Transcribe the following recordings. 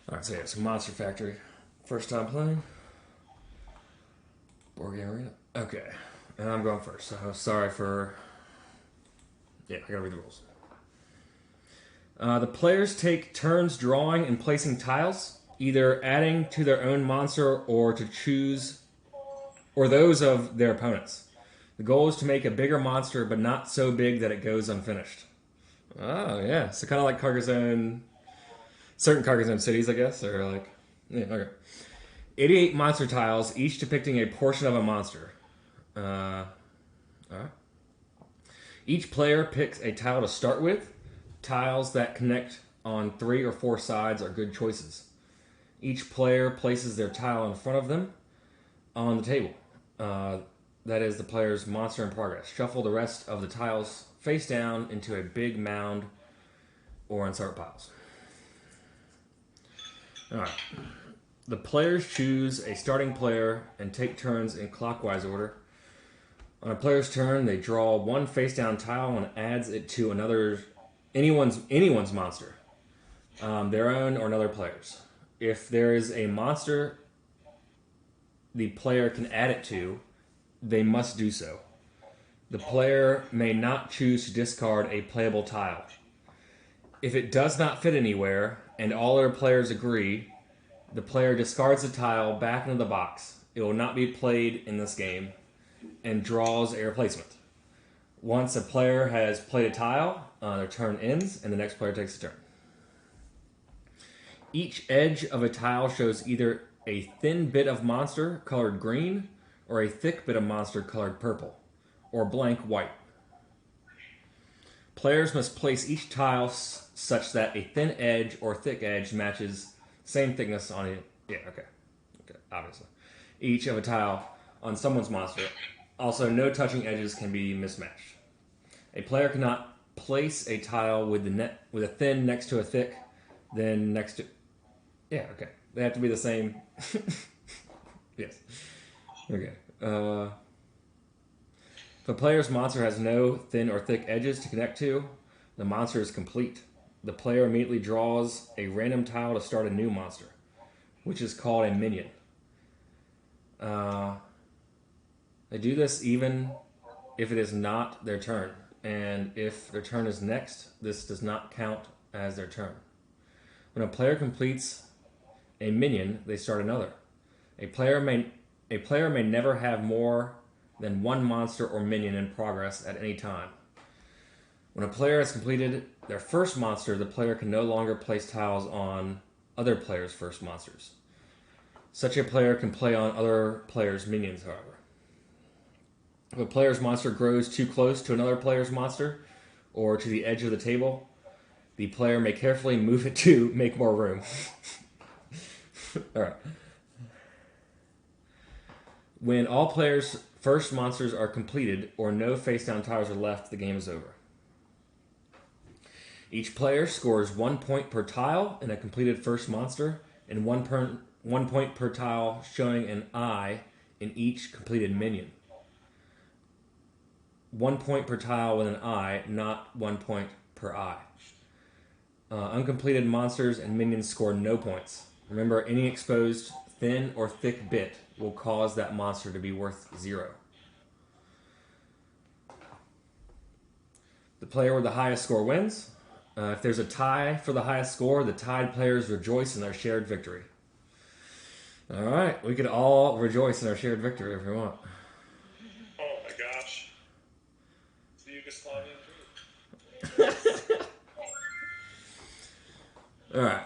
Alright, so yeah, it's Monster Factory. First time playing. Board Game Arena. Okay. And I'm going first, so sorry for... Yeah, I gotta read the rules. The players take turns drawing and placing tiles, either adding to their own monster or to choose... or those of their opponents. The goal is to make a bigger monster, but not so big that it goes unfinished. Oh, yeah. So kind of like Carcassonne... Certain Carcassonne cities, I guess, or like... Yeah, okay. 88 monster tiles, each depicting a portion of a monster. Alright. Each player picks a tile to start with. Tiles that connect on 3 or 4 sides are good choices. Each player places their tile in front of them on the table. That is the player's monster in progress. Shuffle the rest of the tiles face down into a big mound or in separate piles. Alright. The players choose a starting player and take turns in clockwise order. On a player's turn, they draw one face-down tile and adds it to anyone's monster, their own or another player's. If there is a monster the player can add it to, they must do so. The player may not choose to discard a playable tile. If it does not fit anywhere and all other players agree, the player discards the tile back into the box. It will not be played in this game and draws a replacement. Once a player has played a tile, their turn ends and the next player takes a turn. Each edge of a tile shows either a thin bit of monster colored green or a thick bit of monster colored purple or blank white. Players must place each tile such that a thin edge or thick edge matches same thickness on it. Yeah, okay, obviously. Each of a tile on someone's monster. Also, no touching edges can be mismatched. A player cannot place a tile with a thin next to a thick, then next to... Yeah, okay. They have to be the same. Yes. Okay. If a player's monster has no thin or thick edges to connect to, the monster is complete. The player immediately draws a random tile to start a new monster, which is called a minion. They do this even if it is not their turn, and if their turn is next, this does not count as their turn. When a player completes a minion, they start another. A player may never have more than one monster or minion in progress at any time. When a player has completed their first monster, the player can no longer place tiles on other players' first monsters. Such a player can play on other players' minions, however. If a player's monster grows too close to another player's monster or to the edge of the table, the player may carefully move it to make more room. Alright. When all players' first monsters are completed or no face-down tiles are left, the game is over. Each player scores 1 point per tile in a completed first monster and 1 point per tile showing an eye in each completed minion. 1 point per tile with an eye, not 1 point per eye. Uncompleted monsters and minions score no points. Remember, any exposed thin or thick bit will cause that monster to be worth 0. The player with the highest score wins. If there's a tie for the highest score, the tied players rejoice in their shared victory. Alright, we could all rejoice in our shared victory if we want. Oh my gosh. It's the Yugoslavian dream. Alright.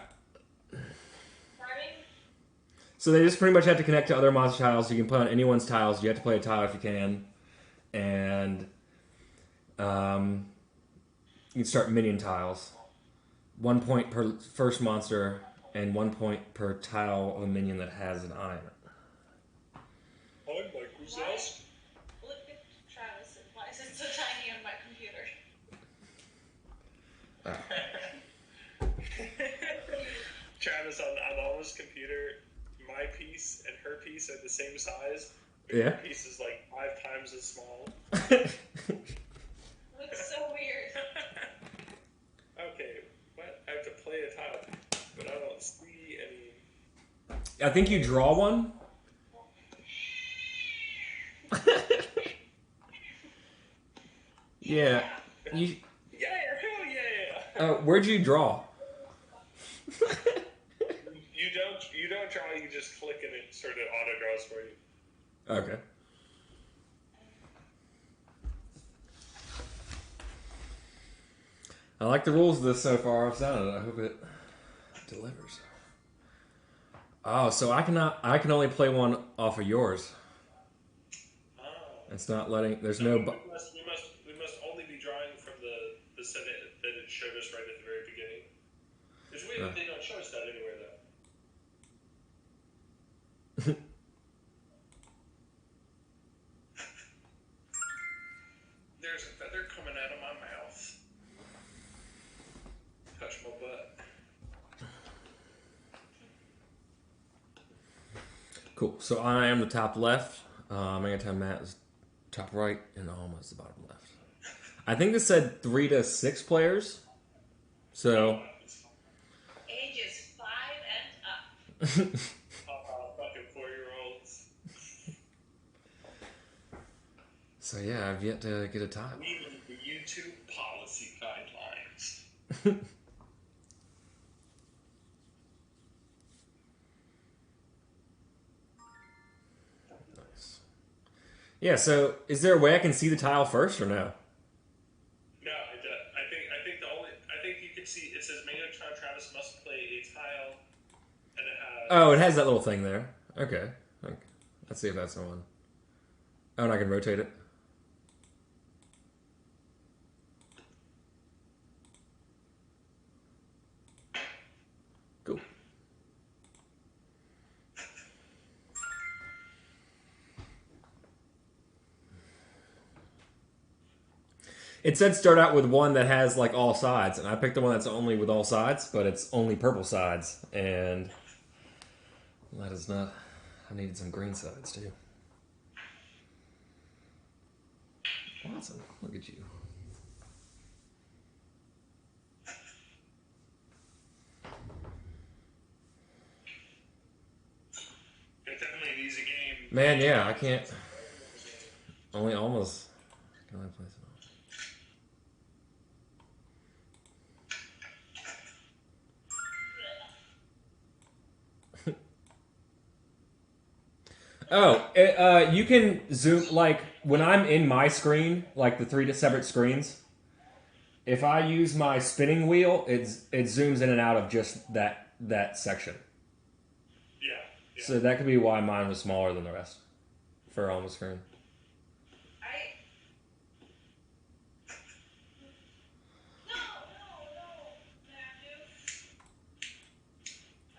So they just pretty much have to connect to other monster tiles. You can play on anyone's tiles. You have to play a tile if you can. And you can start minion tiles. 1 point per first monster and 1 point per tile of a minion that has an eye in it. I'm Mike Wazowski. Look at Travis. Why is it so tiny on my computer? Travis, on Alma's computer, my piece and her piece are the same size. Yeah. Her piece is like 5 times as small. Looks so weird. Okay, what? I have to play a tile, but I don't see any I think you draw one. Yeah. You. Yeah, hell yeah. Where'd you draw? You don't draw. You just click and it sort of auto draws for you. Okay. I like the rules of this so far. I've sounded it. I hope it delivers. Oh, so I can only play one off of yours. Oh. It's not letting. There's No, no. we must only be drawing from the set that it showed us right at the very beginning. It's weird that they don't show us that anywhere though. There's a feather coming out of my mouth. Touch my butt. Cool. So I am the top left. MangoTownMatt is top right, and Alma is the bottom left. I think this said 3 to 6 players. So. Ages 5 and up. Fucking 4-year-olds. So yeah, I've yet to get a time. We need the YouTube policy guidelines. Nice. Yeah. So is there a way I can see the tile first or no? No, I think you can see it says MangoTownTravis must play a tile, and it has. Oh, it has that little thing there. Okay. Let's see if that's the one. Oh, and I can rotate it. Cool. It said start out with one that has like all sides, and I picked the one that's only with all sides, but it's only purple sides, and that is not. I needed some green sides too. Awesome! Look at you. It's definitely an easy game. Man, yeah, I can't. Only almost. Can I play some? You can zoom, like, when I'm in my screen, like the 3 separate screens, if I use my spinning wheel, it zooms in and out of just that section. Yeah. So that could be why mine was smaller than the rest for on the screen.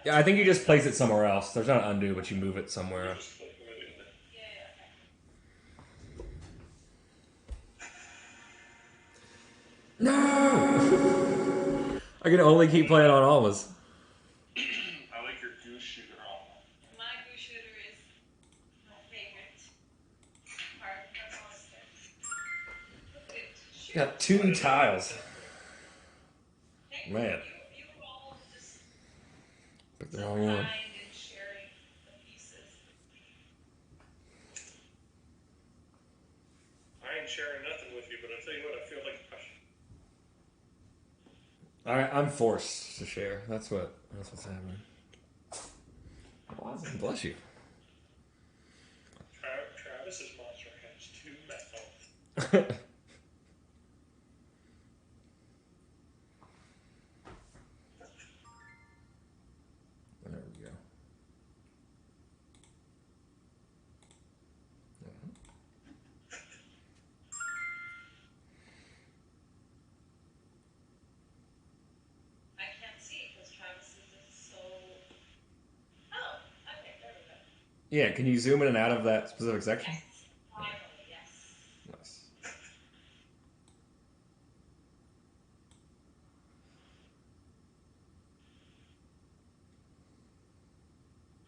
Yeah, I think you just place it somewhere else. There's not an undo, but you move it somewhere. No! I can only keep playing on Almas. I like your goose shooter Alma. My goose shooter is my favorite part of the monster. Got 2 tiles. Man. You all just Pick the wrong one. kind and sharing the pieces. I ain't sharing nothing with you, but I'll tell you what, I feel like I'm forced to share. That's what's happening. Awesome. Bless you. Travis's monster has 2 mouths. There we go. I can't see because Travis is so. Oh, okay, there we go. Yeah, can you zoom in and out of that specific section? Yes, finally, yes. Nice.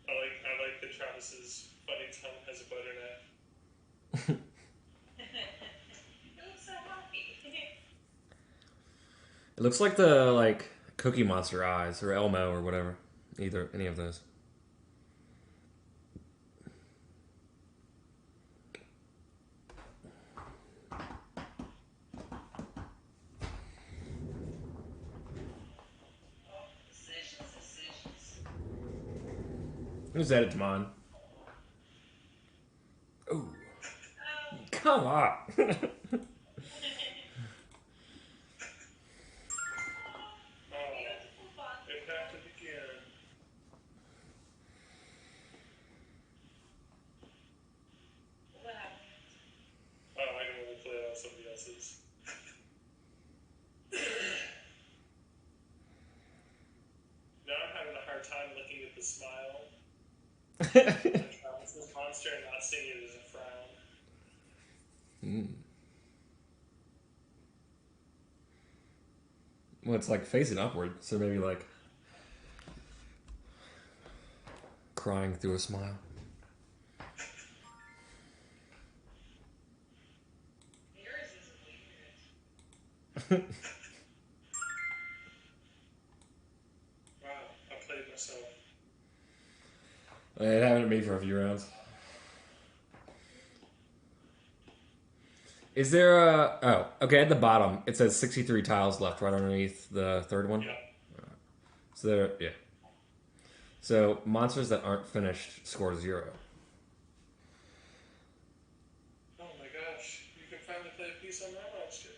I like that Travis's funny tongue has a butternut. You look so happy. It looks like the Cookie Monster eyes or Elmo or whatever. Any of those. Just add it to mine. Ooh. Oh, Come on. beautiful fun. It happened again. What happened? Oh, I can only play it on somebody else's. Now I'm having a hard time looking at the smile. Travis's monster and not seeing it as a frown. Well, it's like facing upward, so maybe like crying through a smile. Yours is weird. Wow, I played myself. It happened to me for a few rounds. Is there a... Oh, okay, at the bottom, it says 63 tiles left right underneath the third one. Yeah. So there, yeah. So monsters that aren't finished score 0. Oh my gosh, you can finally play a piece on my monster.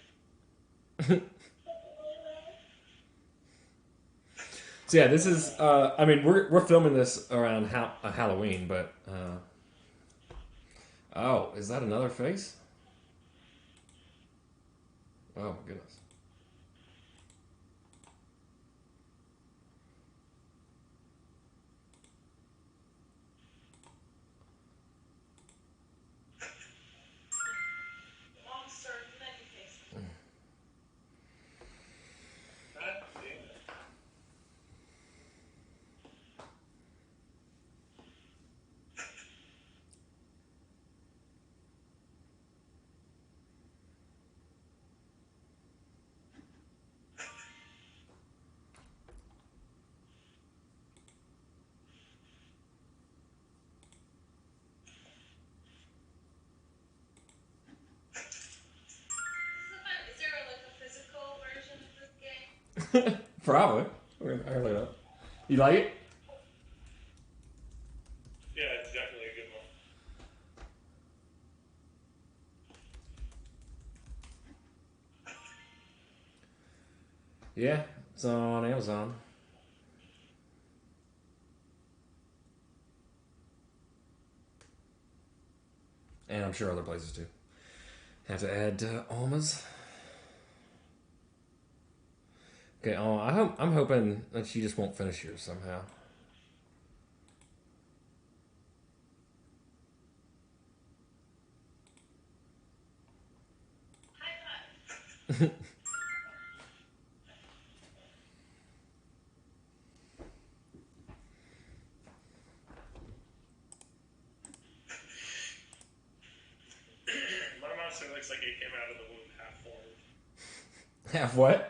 So yeah, this is... I mean, we're filming this around Halloween, but... Oh, is that another face? Oh my goodness. Monster, many faces. God damn it. Is there like a physical version of this game? Probably. I look it up. You like it? Yeah, it's definitely a good one. Yeah, it's on Amazon. And I'm sure other places too. Have to add Alma's. Okay, I'm hoping that she just won't finish yours somehow. High five. My monster looks like it came out of the womb half formed. Have what?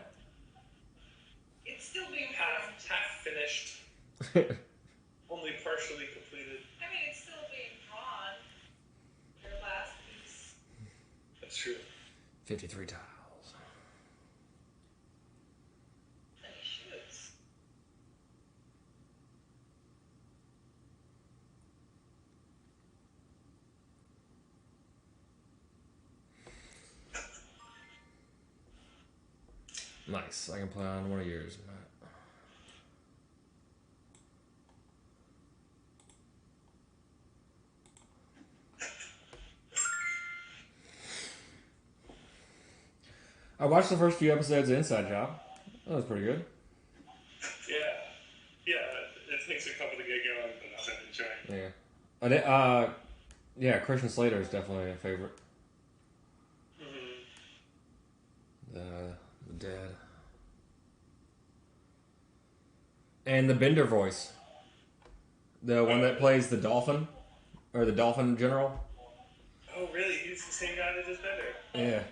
It's still being Half formed. finished. Only partially completed. I mean, it's still being drawn. Your last piece. That's true. 53 tiles. Many shoots. Nice. I can play on one of yours, Matt. I watched the first few episodes of Inside Job. That was pretty good. Yeah. Yeah, it takes a couple to get going, but it's an enjoy. Yeah. Yeah, Christian Slater is definitely a favorite. Mm-hmm. The dad. And the Bender voice. The one that plays the dolphin. Or the dolphin general. Oh, really? He's the same guy that does Bender? Yeah.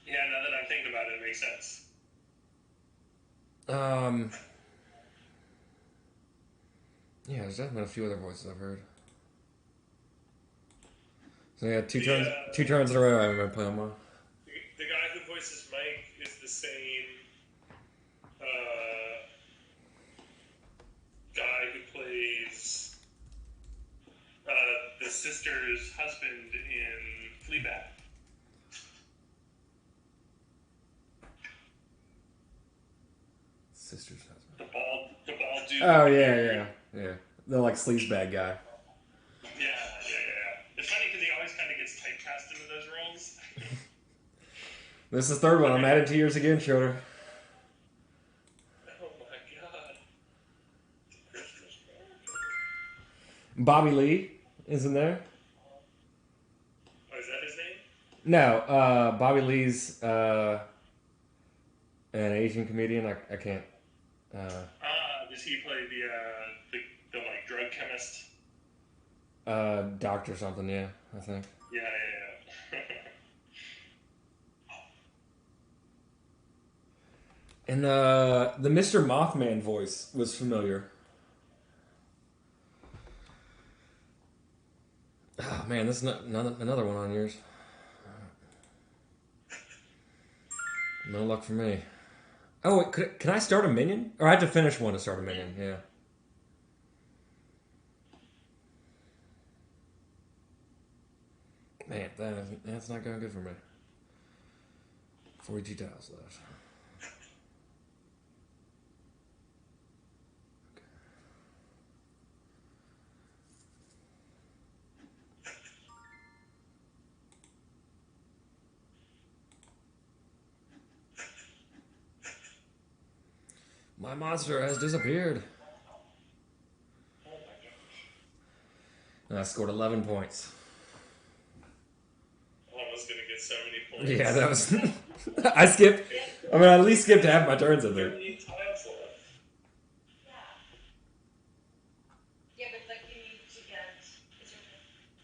Yeah, now that I'm thinking about it, it makes sense. Yeah, there's definitely a few other voices I've heard. So yeah, two turns in a row I haven't been playing one. The guy who voices Mike is the same plays the sister's husband in Fleabag. Sister's husband. The bald dude. Oh yeah. The like sleazebag guy. Yeah. It's funny because he always kind of gets typecast into those roles. This is the third one. I'm adding 2 years again, Schroeder. Oh my god. Christmas America. Bobby Lee is in there. Oh, is that his name? No, Bobby Lee's an Asian comedian. I can't. Does he play the like drug chemist? Doctor something, yeah, I think. Yeah. And the Mr. Mothman voice was familiar. Oh man, this is another one on yours. No luck for me. Oh, wait, can I start a minion? Or I have to finish one to start a minion, yeah. Man, that's not going good for me. 42 tiles left. My monster has disappeared. Oh my gosh. And I scored 11 points. I was gonna get so many points. Yeah, that was... I skipped... I mean, I at least skipped half my turns in there. 30 tiles left. Yeah. Yeah, but like you need to get. Is your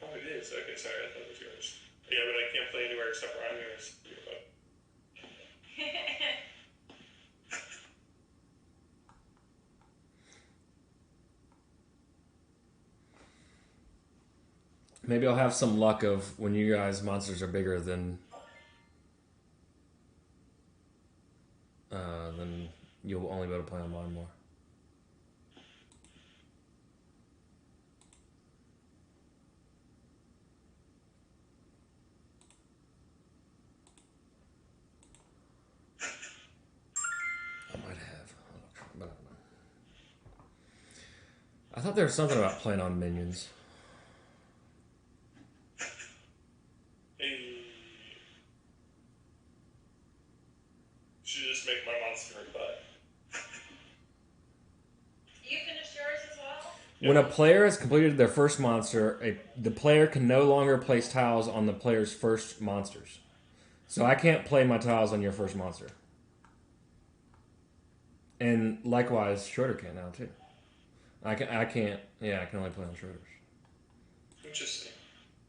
turn? Oh, it is. Okay, sorry, I thought it was yours. Yeah, but I can't play anywhere except for I'm yours. Maybe I'll have some luck of when you guys' monsters are bigger than you'll only be able to play on mine more. I might have. But I don't know. I thought there was something about playing on minions. Hey. Should just make my monster butt. You finished yours as well? When a player has completed their first monster, the player can no longer place tiles on the player's first monsters. So I can't play my tiles on your first monster. And likewise, Schroeder can now too. I can't. Yeah, I can only play on Schroeder's. Interesting.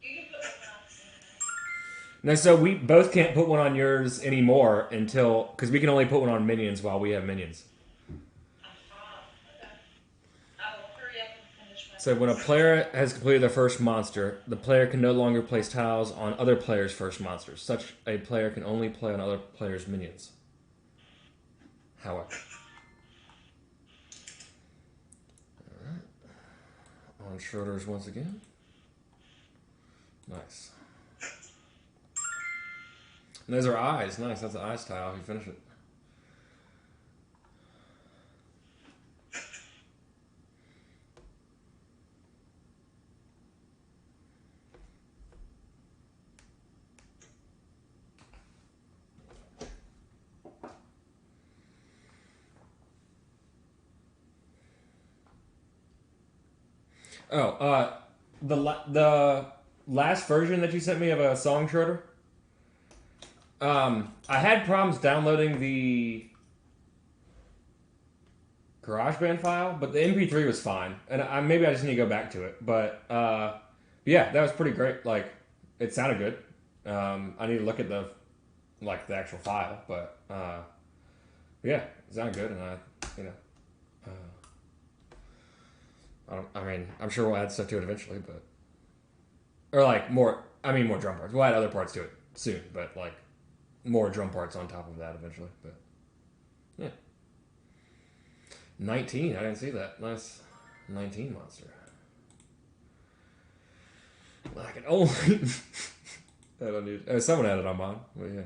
You can put one on the same night. No, so we both can't put one on yours anymore because we can only put one on minions while we have minions. Okay. I will hurry up and finish my. So when a player has completed their first monster, the player can no longer place tiles on other players' first monsters. Such a player can only play on other players' minions. However. Alright. On Schroeder's once again. Nice. And those are eyes. Nice. That's an eyes tile. You finish it. Oh, the last version that you sent me of a song, Schroeder. I had problems downloading the GarageBand file, but the MP3 was fine, and maybe I just need to go back to it. But yeah, that was pretty great. Like, it sounded good. I need to look at the actual file, but yeah, it sounded good, and I'm sure we'll add stuff to it eventually, but more drum parts. We'll add other parts to it soon, but more drum parts on top of that eventually. But yeah, 19. I didn't see that. Nice. 19 monster. I can only. I don't need. Someone had it on mine. Well, yeah.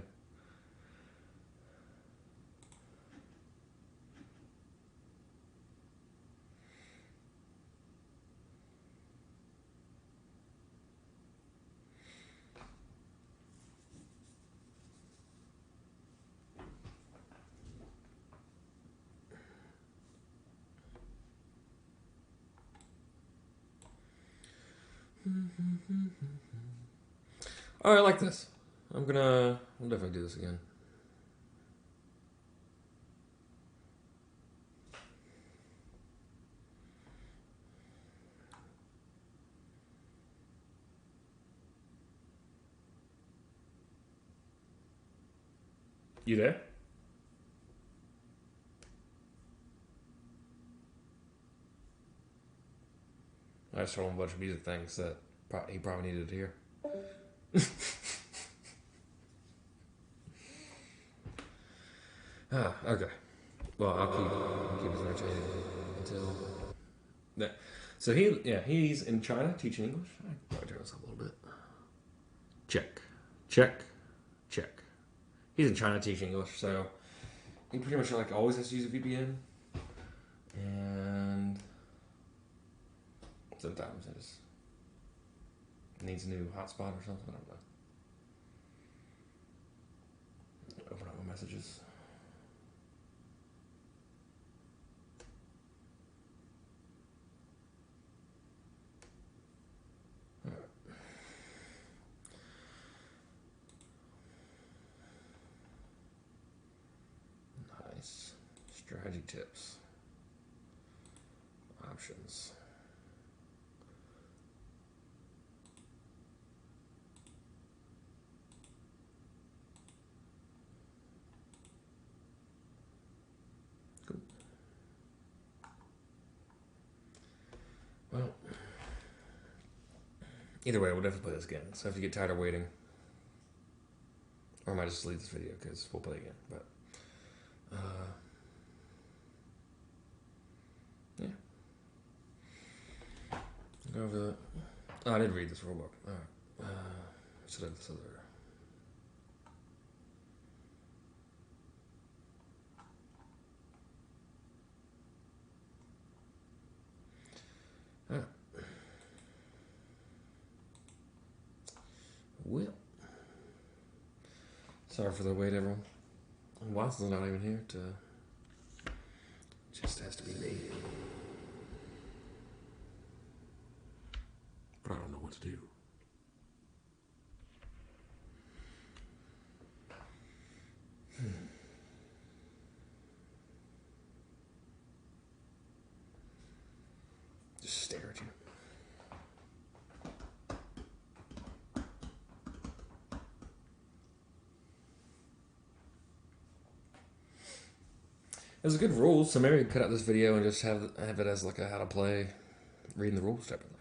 Oh, I like this. I'll definitely do this again. You there? I just told him a bunch of music things that he probably needed to hear. Okay. Well, I'll keep it entertaining until that. So he's in China teaching English. I probably turn this up a little bit. Check. He's in China teaching English, so he pretty much like always has to use a VPN, and sometimes it just needs a new hotspot or something. I don't know. Open up my messages. Nice. Strategy tips. Options. Cool. Well, either way, we'll definitely play this again. So if you get tired of waiting, or I might just delete this video because we'll play again. But yeah. Go over that. Oh, I didn't read this rule book. All right. Should have this other. All right. Well, sorry for the wait, everyone. Watson's not even here to. Just has to be me. But I don't know what to do. Just stare at you. It was a good rule, so maybe we could cut out this video and just have it as like a how to play, reading the rules type of thing.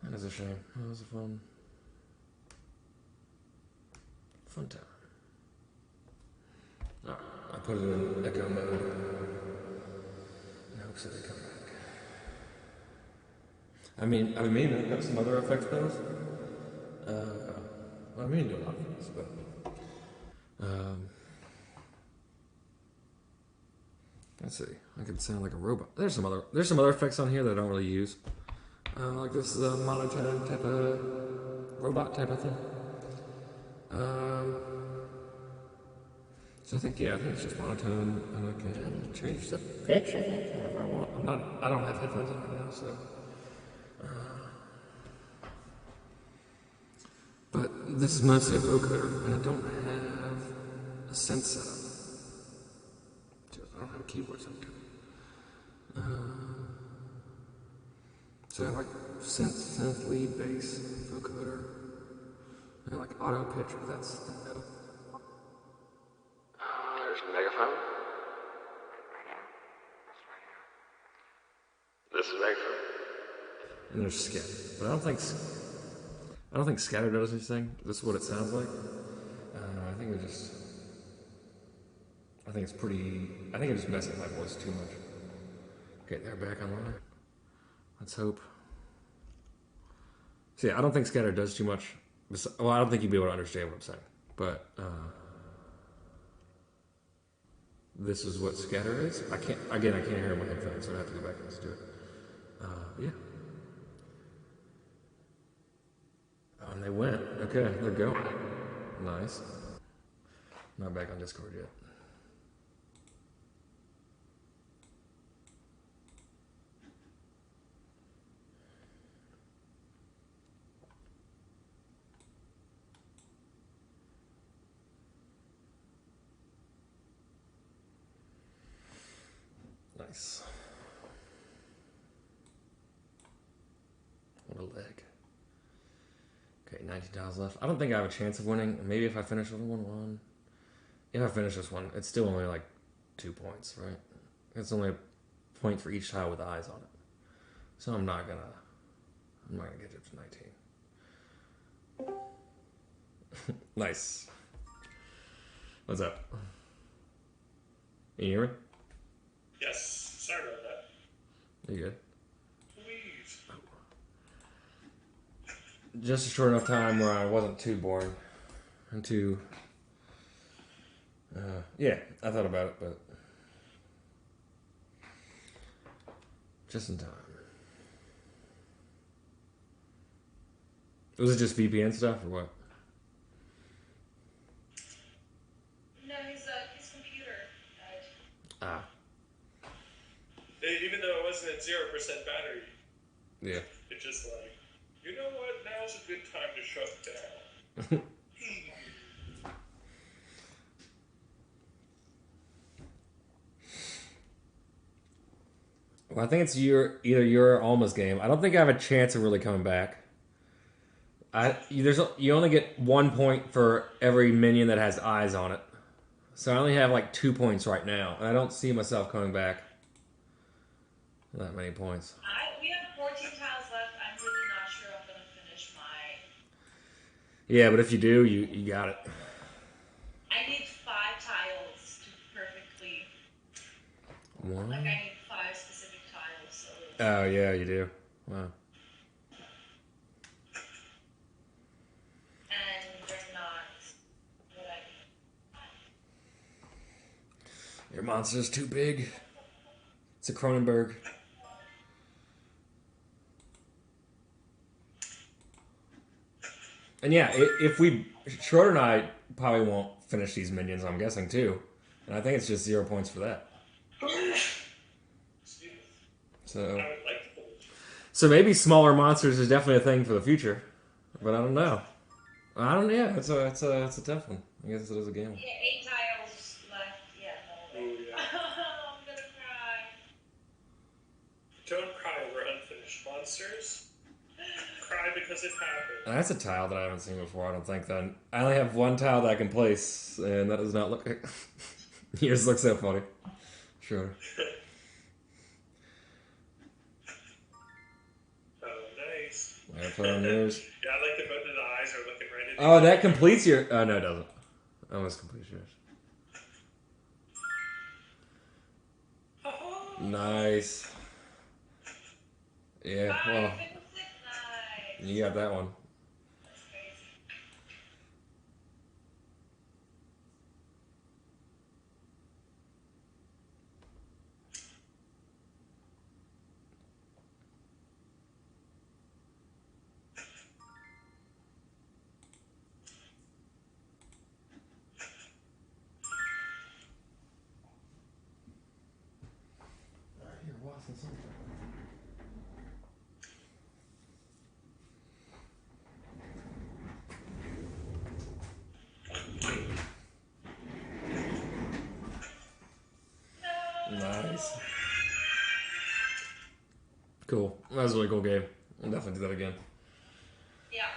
That is a shame. That was a fun time. Oh, I put it in echo mode in hopes that they come back. I mean, I've got some other effects those. I mean, do a lot of things, but let's see. I could sound like a robot. There's some other effects on here that I don't really use. Like this monotone type of robot type of thing. So I think it's just monotone, and I can change the pitch. I think if I want. I don't have headphones on right now, so. But this is mostly a vocoder, and I don't have a synth setup. I don't have a keyboard set up. So I have like synth lead, bass, vocoder, and like auto pitch, but that's the note. There's a megaphone. This is megaphone. And there's scatter, but I don't think scatter does anything. This is what it sounds like. I think we just I think it's pretty. I think it was messing with my voice too much. Okay, they're back online. Let's hope. So yeah, I don't think scatter does too much. Well, I don't think you'd be able to understand what I'm saying. But this is what scatter is. I can't. Again, I can't hear in my headphones, so I have to go back and let's do it. Yeah. Oh, and they went. Okay, they're going. Nice. I'm not back on Discord yet. Nice. What a leg. Okay, 19 tiles left. I don't think I have a chance of winning. Maybe if I finish with 1-1. If I finish this one, it's still only like 2 points, right? It's only a point for each tile with eyes on it. So I'm not gonna get it to 19. Nice. What's up? Can you hear me? Yes. Sorry about that. You good? Please. Just a short enough time where I wasn't too boring. And too... yeah, I thought about it, but... just in time. Was it just VPN stuff, or what? No, his computer died. Ah. Even though it wasn't at 0% battery, Yeah. it's just like, you know what? Now's a good time to shut down. Well, I think it's either your or Alma's game. I don't think I have a chance of really coming back. You only get 1 point for every minion that has eyes on it. So I only have like 2 points right now, and I don't see myself coming back that many points. We have 14 tiles left. I'm really not sure I'm gonna finish my. Yeah, but if you do, you got it. I need 5 tiles to perfectly. One. Like I need 5 specific tiles. So. Oh yeah, you do. Wow. And they're not what I need. Your monster's too big. It's a Cronenberg. And yeah, if we... Schroeder and I probably won't finish these minions, I'm guessing, too. And I think it's just 0 points for that. So... So maybe smaller monsters is definitely a thing for the future. But I don't know. Yeah, it's a tough one. I guess it is a game. Yeah, 8 tiles left. Yeah, no. Oh, yeah. I'm gonna cry. Don't cry over unfinished monsters. Cry because it happened. That's a tile that I haven't seen before, I don't think, then. I only have 1 tile that I can place, and that does not look... Yours looks so funny. Sure. Oh, nice. I put on yours. Yeah, I like that both of the eyes are looking right at Oh, that completes your... Oh, no, it doesn't. Almost completes yours. Nice. Yeah, well... Nice. You got that one. That's crazy. You're watching something. Nice. Cool. That was a really cool game. I'll definitely do that again. Yeah.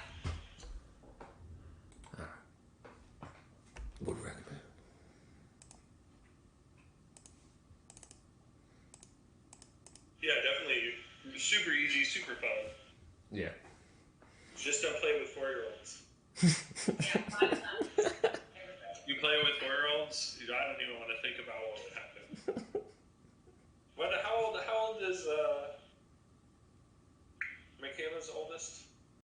Would recommend. Yeah, definitely. Super easy, super fun. Yeah. Just don't play with 4-year-olds. Yeah, 5 times. Everybody. You play with 4-year-olds, I don't even want to think list.